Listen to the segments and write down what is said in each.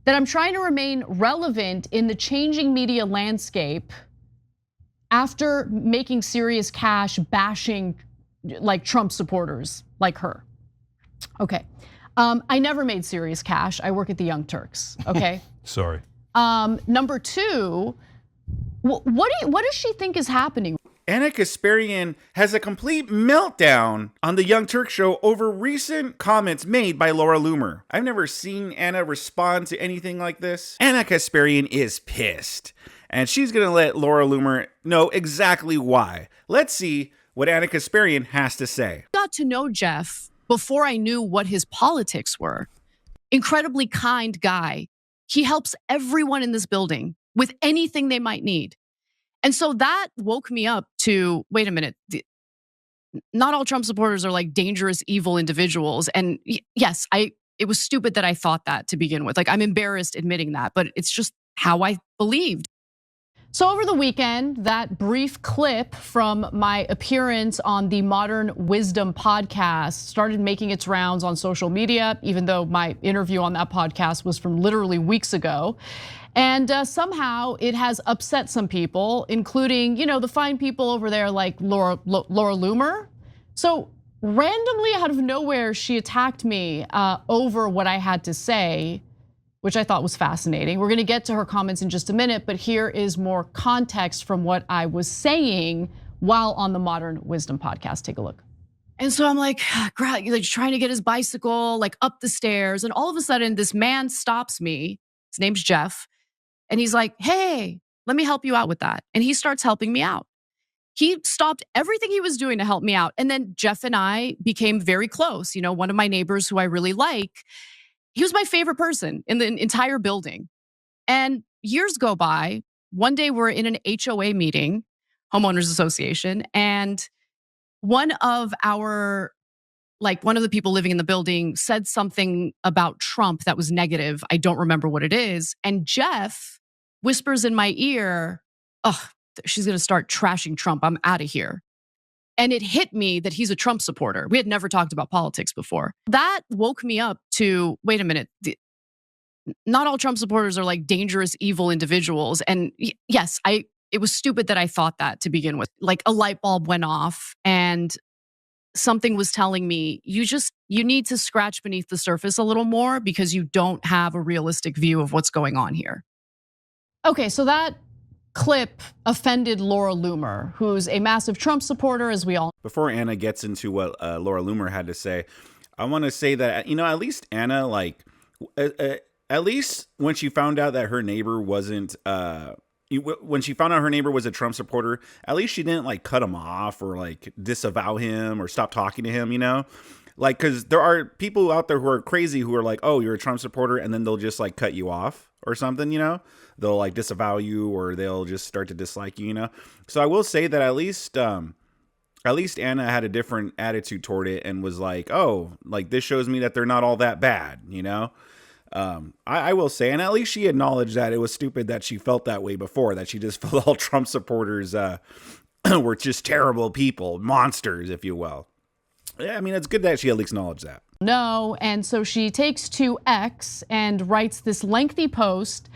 that I'm trying to remain relevant in the changing media landscape after making serious cash bashing like Trump supporters like her. Okay, I never made serious cash. I work at the Young Turks, okay? Sorry. Number two, what does she think is happening? Ana Kasparian has a complete meltdown on the Young Turk show over recent comments made by Laura Loomer. I've never seen Ana respond to anything like this. Ana Kasparian is pissed, and she's gonna let Laura Loomer know exactly why. Let's see what Ana Kasparian has to say. Got to know Jeff before I knew what his politics were. Incredibly kind guy. He helps everyone in this building with anything they might need. And so that woke me up to, wait a minute, not all Trump supporters are like dangerous, evil individuals. And yes, it was stupid that I thought that to begin with. Like, I'm embarrassed admitting that, but it's just how I believed. So over the weekend, that brief clip from my appearance on the Modern Wisdom podcast started making its rounds on social media, even though my interview on that podcast was from literally weeks ago. And somehow it has upset some people, including, the fine people over there like Laura Loomer. So randomly out of nowhere, she attacked me over what I had to say, which I thought was fascinating. We're gonna get to her comments in just a minute, but here is more context from what I was saying while on the Modern Wisdom podcast. Take a look. And so I'm like trying to get his bicycle like up the stairs, and all of a sudden this man stops me. His name's Jeff. And he's like, hey, let me help you out with that. And he starts helping me out. He stopped everything he was doing to help me out. And then Jeff and I became very close. One of my neighbors who I really like, he was my favorite person in the entire building. And years go by. One day we're in an HOA meeting, homeowners association, and one of the people living in the building said something about Trump that was negative. I don't remember what it is. And Jeff whispers in my ear, oh, she's gonna start trashing Trump. I'm out of here. And it hit me that he's a Trump supporter. We had never talked about politics before. That woke me up to, wait a minute, not all Trump supporters are like dangerous, evil individuals. And yes, it was stupid that I thought that to begin with. Like a light bulb went off and something was telling me, you need to scratch beneath the surface a little more because you don't have a realistic view of what's going on here. Okay, so that clip offended Laura Loomer, who's a massive Trump supporter, as we all know. Before Ana gets into what Laura Loomer had to say, I want to say that, at least Ana, at least when she found out that her neighbor wasn't, when she found out her neighbor was a Trump supporter, at least she didn't cut him off or disavow him or stop talking to him, because there are people out there who are crazy who are like, oh, you're a Trump supporter, and then they'll just cut you off or something, they'll disavow you or they'll just start to dislike you, So I will say that at least Ana had a different attitude toward it and was like, oh, this shows me that they're not all that bad, I will say, and at least she acknowledged that it was stupid that she felt that way before, that she just felt all Trump supporters were just terrible people, monsters, if you will. Yeah, it's good that she at least acknowledged that. No, and so she takes to X and writes this lengthy post.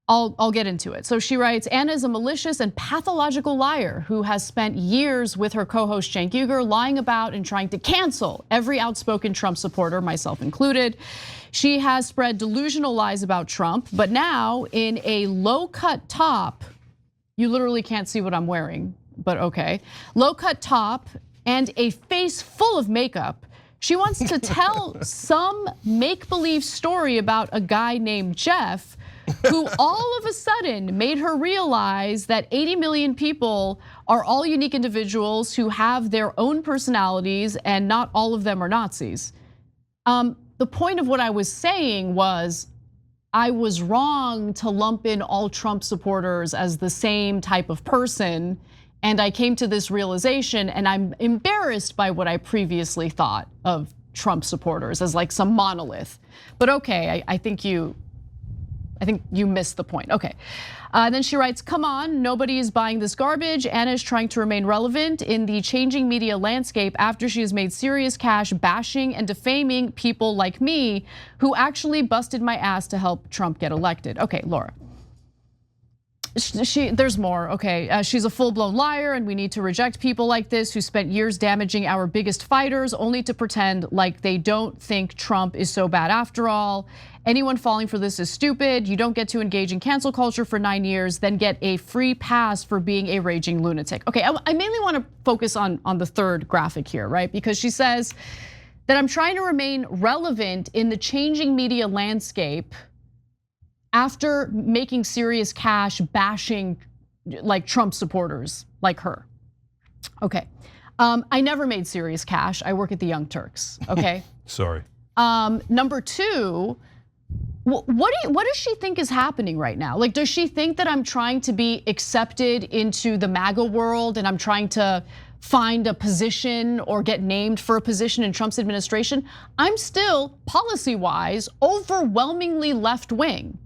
I'll get into it. So she writes, Ana is a malicious and pathological liar who has spent years with her co-host Cenk Uygur lying about and trying to cancel every outspoken Trump supporter, myself included. She has spread delusional lies about Trump, but now in a low-cut top, you literally can't see what I'm wearing, but okay. Low-cut top and a face full of makeup, she wants to tell some make-believe story about a guy named Jeff who all of a sudden made her realize that 80 million people are all unique individuals who have their own personalities and not all of them are Nazis. The point of what I was saying was I was wrong to lump in all Trump supporters as the same type of person. And I came to this realization, and I'm embarrassed by what I previously thought of Trump supporters as some monolith. But okay, I think you I think you missed the point. Okay. Then she writes, come on, nobody is buying this garbage. Ana is trying to remain relevant in the changing media landscape after she has made serious cash bashing and defaming people like me who actually busted my ass to help Trump get elected. Okay, Laura. There's more, okay. She's a full-blown liar and we need to reject people like this who spent years damaging our biggest fighters only to pretend like they don't think Trump is so bad after all. Anyone falling for this is stupid. You don't get to engage in cancel culture for 9 years, then get a free pass for being a raging lunatic. Okay, I mainly want to focus on the third graphic here, right? Because she says that I'm trying to remain relevant in the changing media landscape after making serious cash bashing like Trump supporters like her. Okay, I never made serious cash. I work at the Young Turks, okay? Sorry. Number two, what does she think is happening right now? Like, does she think that I'm trying to be accepted into the MAGA world and I'm trying to find a position or get named for a position in Trump's administration? I'm still, policy-wise, overwhelmingly left-wing.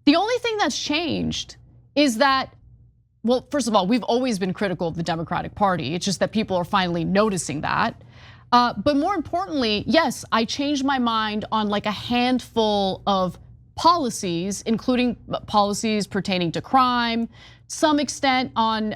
The only thing that's changed is that, well, first of all, we've always been critical of the Democratic Party. It's just that people are finally noticing that. But more importantly, yes, I changed my mind on like a handful of policies, including policies pertaining to crime, some extent on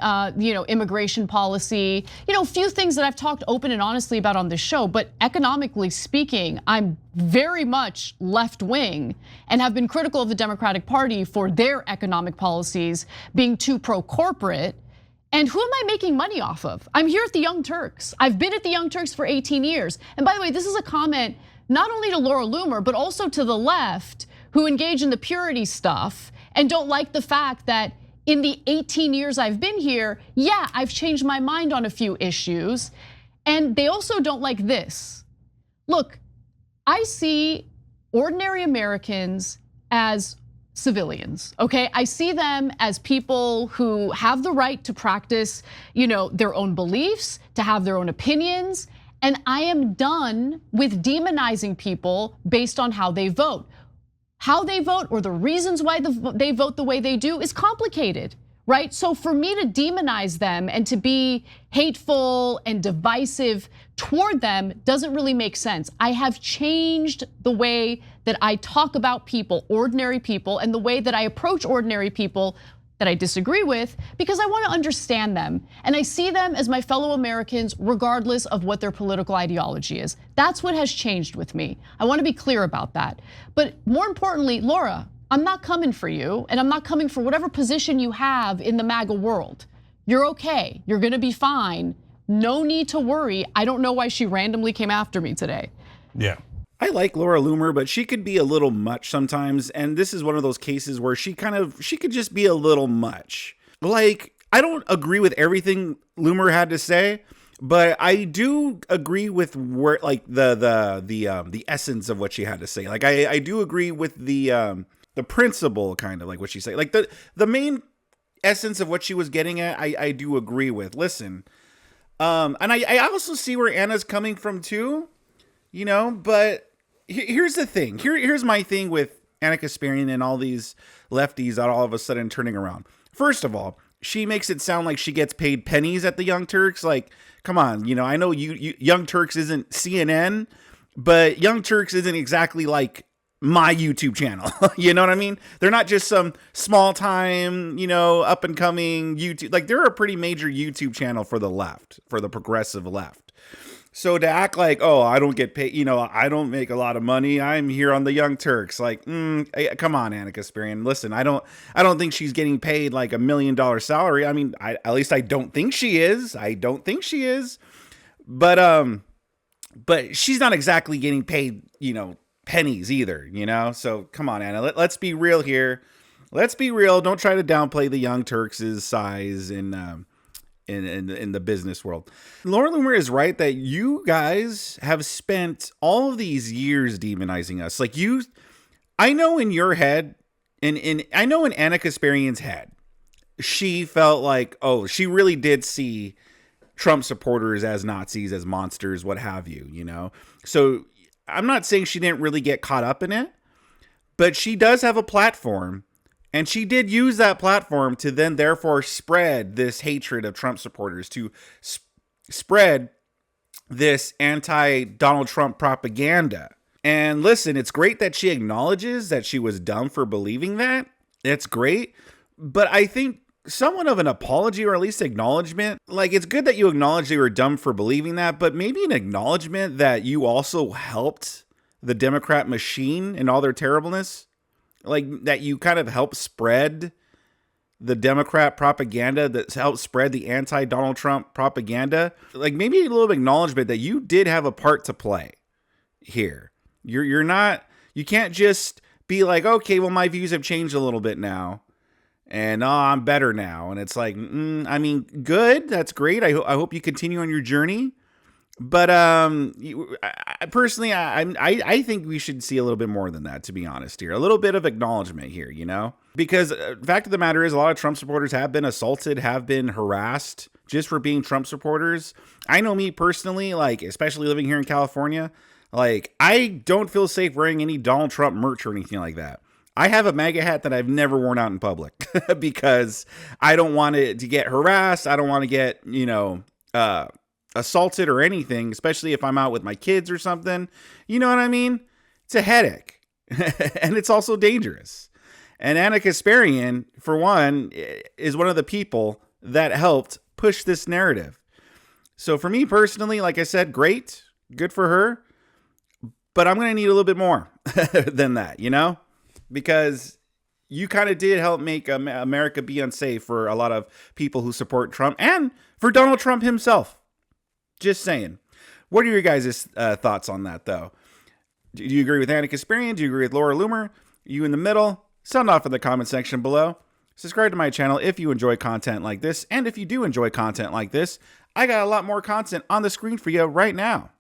immigration policy, a few things that I've talked open and honestly about on this show. But economically speaking, I'm very much left wing and have been critical of the Democratic Party for their economic policies being too pro-corporate. And who am I making money off of? I'm here at the Young Turks. I've been at the Young Turks for 18 years. And by the way, this is a comment not only to Laura Loomer, but also to the left who engage in the purity stuff and don't like the fact that in the 18 years I've been here, yeah, I've changed my mind on a few issues. And they also don't like this. Look, I see ordinary Americans as civilians, okay? I see them as people who have the right to practice, their own beliefs, to have their own opinions. And I am done with demonizing people based on how they vote. How they vote or the reasons why they vote the way they do is complicated, right? So for me to demonize them and to be hateful and divisive toward them doesn't really make sense. I have changed the way that I talk about people, ordinary people, and the way that I approach ordinary people that I disagree with because I want to understand them. And I see them as my fellow Americans regardless of what their political ideology is. That's what has changed with me. I want to be clear about that. But more importantly, Laura, I'm not coming for you and I'm not coming for whatever position you have in the MAGA world. You're okay, you're gonna be fine. No need to worry. I don't know why she randomly came after me today. Yeah. I like Laura Loomer, but she could be a little much sometimes. And this is one of those cases where she could just be a little much. Like, I don't agree with everything Loomer had to say, but I do agree with where, like, the essence of what she had to say. Like, I do agree with the principle, kind of like what she said. Like the main essence of what she was getting at, I do agree with. Listen, and I also see where Anna's coming from too, but here's the thing. Here's my thing with Ana Kasparian and all these lefties that all of a sudden turning around. First of all, she makes it sound like she gets paid pennies at the Young Turks. Like, come on, I know you Young Turks isn't CNN, but Young Turks isn't exactly like my YouTube channel. You know what I mean? They're not just some small time, up and coming YouTube. Like, they're a pretty major YouTube channel for the left, for the progressive left. So to act like, oh, I don't get paid, I don't make a lot of money, I'm here on the Young Turks. Like, come on, Ana Kasparian. Listen, I don't think she's getting paid like $1 million salary. I mean, at least I don't think she is. But she's not exactly getting paid, pennies either, So come on, Ana. Let's be real here. Let's be real. Don't try to downplay the Young Turks' size in the business world. Laura Loomer is right that you guys have spent all of these years demonizing us. Like, I know in your head, and I know in Ana Kasparian's head, she felt like, oh, she really did see Trump supporters as Nazis, as monsters, what have you, So I'm not saying she didn't really get caught up in it, But she does have a platform, and she did use that platform to then therefore spread this hatred of Trump supporters, to spread this anti-Donald Trump propaganda. And listen, it's great that she acknowledges that she was dumb for believing that. It's great. But I think somewhat of an apology, or at least acknowledgement. Like, it's good that you acknowledge you were dumb for believing that, but maybe an acknowledgement that you also helped the Democrat machine and all their terribleness. Like, that you kind of helped spread the Democrat propaganda, that helped spread the anti-Donald Trump propaganda. Like, maybe a little acknowledgement that you did have a part to play here. You're not, you can't just be like, okay, well, my views have changed a little bit now, and I'm better now. And it's like, I mean, good. That's great. I hope you continue on your journey. But personally, I think we should see a little bit more than that, to be honest here. A little bit of acknowledgement here, you know? Because the fact of the matter is, a lot of Trump supporters have been assaulted, have been harassed just for being Trump supporters. I know me personally, like, especially living here in California, like, I don't feel safe wearing any Donald Trump merch or anything like that. I have a MAGA hat that I've never worn out in public because I don't want it to get harassed. I don't want to get, assaulted or anything, especially if I'm out with my kids or something. You know what I mean? It's a headache. And it's also dangerous. And Ana Kasparian, for one, is one of the people that helped push this narrative. So for me personally, like I said, great, good for her. But I'm going to need a little bit more than that, you know? Because you kind of did help make America be unsafe for a lot of people who support Trump, and for Donald Trump himself. Just saying. What are your guys' thoughts on that, though? Do you agree with Ana Kasparian? Do you agree with Laura Loomer? You in the middle? Sound off in the comment section below. Subscribe to my channel if you enjoy content like this. And if you do enjoy content like this, I got a lot more content on the screen for you right now.